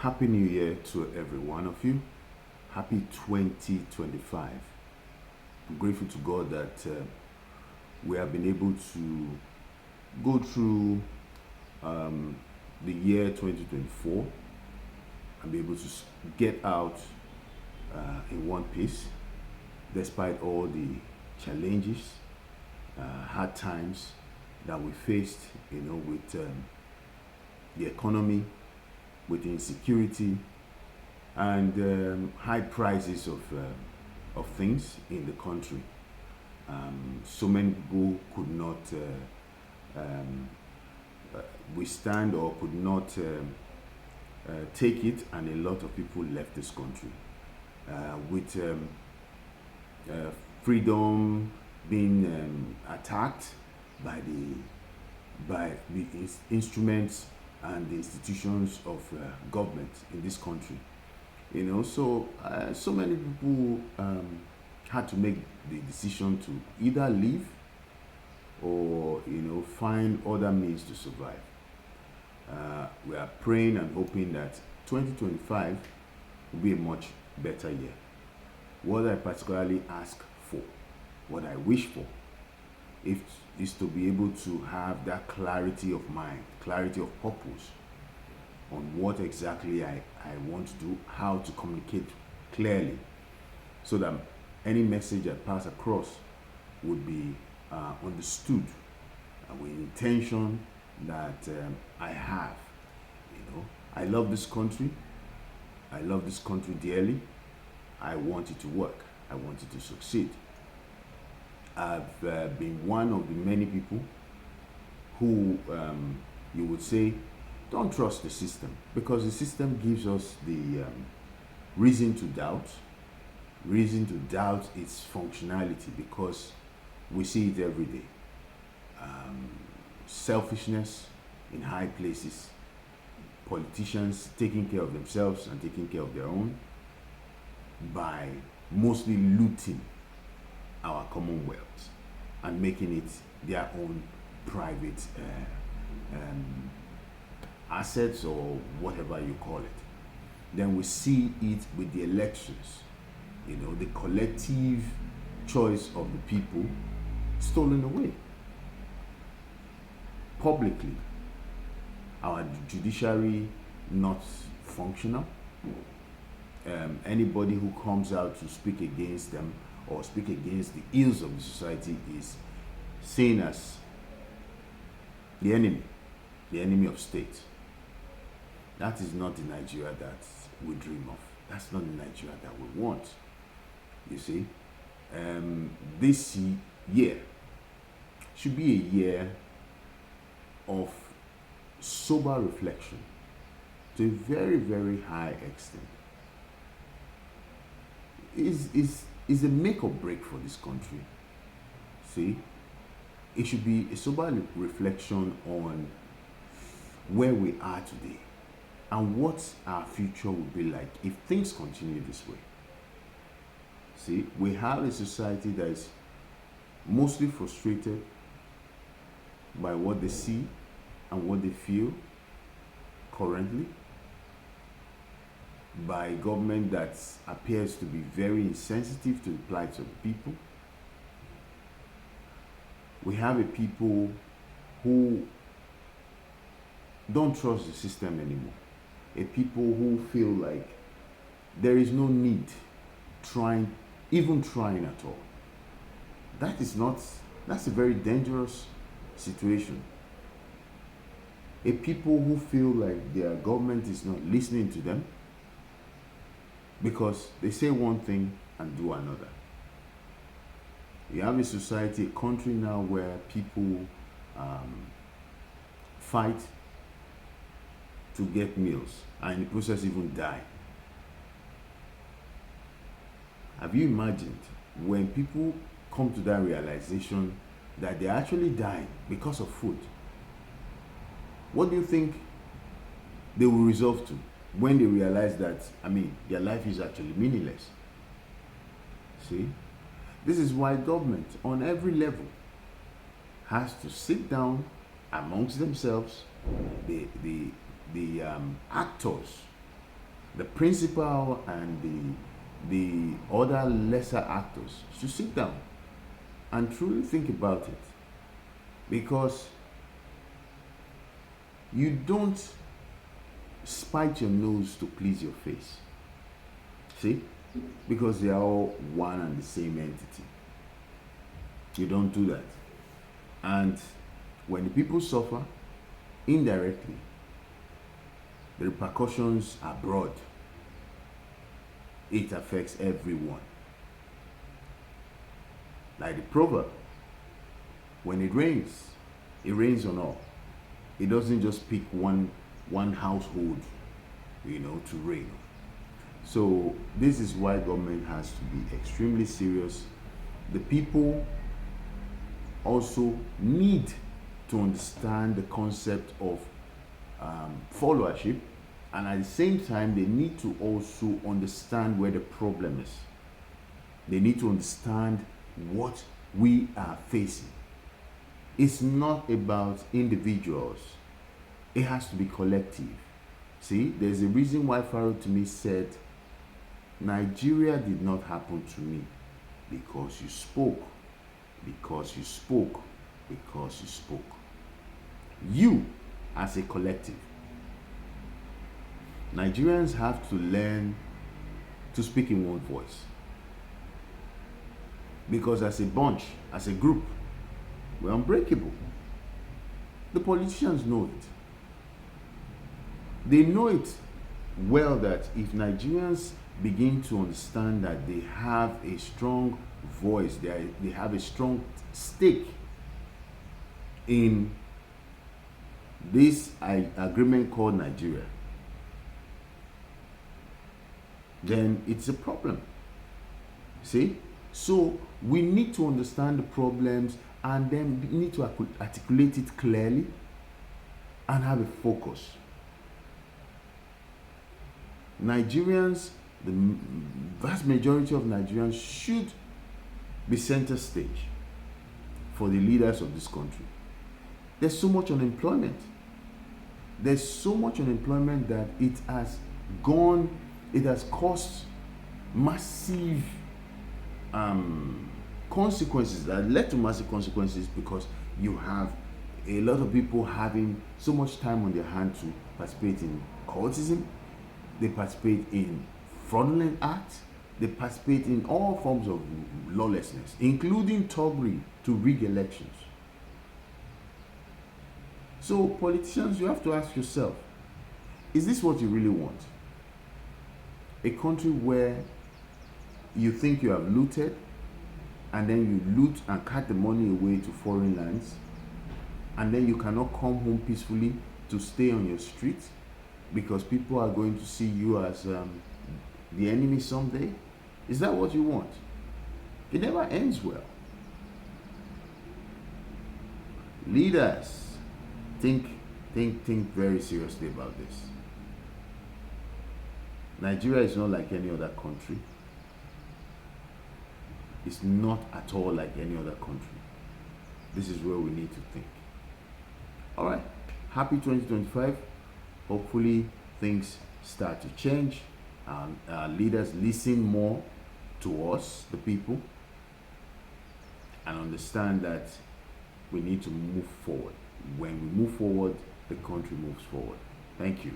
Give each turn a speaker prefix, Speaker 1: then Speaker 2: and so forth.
Speaker 1: Happy New Year to every one of you. Happy 2025. I'm grateful to God that we have been able to go through the year 2024 and be able to get out in one piece despite all the challenges, hard times that we faced, with the economy, with insecurity, and high prices of things in the country. So many people could not um, withstand or could not take it, and a lot of people left this country with freedom being attacked by the instruments and the institutions of government in this country. So many people had to make the decision to either leave or find other means to survive. We are praying and hoping that 2025 will be a much better year. What I particularly ask for, what I wish for, if is to be able to have that clarity of mind, clarity of purpose on what exactly I want to do, how to communicate clearly, so that any message I pass across would be understood with intention that I have. I love this country. I love this country dearly. I want it to work. I want it to succeed. I've been one of the many people who you would say don't trust the system, because the system gives us the reason to doubt its functionality, because we see it every day. Selfishness in high places, politicians taking care of themselves and taking care of their own by mostly looting our commonwealth and making it their own private assets, or whatever you call it. Then we see it with the elections, the collective choice of the people stolen away publicly. Our judiciary not functional. Anybody who comes out to speak against them or speak against the ills of the society is seen as the enemy of state. That is not the Nigeria that we dream of. That's not the Nigeria that we want. You see, this year should be a year of sober reflection to a very, very high extent. Is a make or break for this country. See, it should be a sober reflection on where we are today and what our future will be like if things continue this way. See, we have a society that is mostly frustrated by what they see and what they feel currently, by a government that appears to be very insensitive to the plight of the people. We have a people who don't trust the system anymore. A people who feel like there is no need even trying at all. That's a very dangerous situation. A people who feel like their government is not listening to them because they say one thing and do another. You have a society, a country now where people fight to get meals and in the process even die. Have you imagined when people come to that realization that they're actually dying because of food? What do you think they will resolve to when they realize that, their life is actually meaningless? See? This is why government on every level has to sit down amongst themselves, the actors the principal and the other lesser actors should sit down and truly think about it, because you don't spite your nose to please your face. See? Because they are all one and the same entity. You don't do that. And when the people suffer indirectly, the repercussions are broad. It affects everyone. Like the proverb, when it rains on all. It doesn't just pick one household, to rain. So this is why government has to be extremely serious. The people also need to understand the concept of followership, and at the same time they need to also understand where the problem is. They need to understand what we are facing. It's not about individuals, it has to be collective. See, there's a reason why Farotimi said, Nigeria did not happen to me because you spoke, because you spoke, because you spoke. You, as a collective, Nigerians have to learn to speak in one voice. Because as a bunch, as a group, we're unbreakable. The politicians know it. They know it well that if Nigerians begin to understand that they have a strong voice, they have a strong stake in this agreement called Nigeria, then it's a problem. See? So we need to understand the problems and then we need to articulate it clearly and have a focus. Nigerians, the vast majority of Nigerians should be center stage for the leaders of this country. There's so much unemployment. There's so much unemployment that it has caused massive consequences, that led to massive consequences, because you have a lot of people having so much time on their hand to participate in cultism, they participate in fraudulent acts, they participate in all forms of lawlessness, including thuggery to rig elections. So politicians, you have to ask yourself, is this what you really want? A country where you think you have looted, and then you loot and cut the money away to foreign lands, and then you cannot come home peacefully to stay on your street because people are going to see you as the enemy someday? Is that what you want? It never ends well. Leaders, think very seriously about this. Nigeria is not like any other country. It's not at all like any other country. This is where we need to think. All right. Happy 2025. Hopefully things start to change. Leaders listen more to us, the people, and understand that we need to move forward. When we move forward, the country moves forward. Thank you.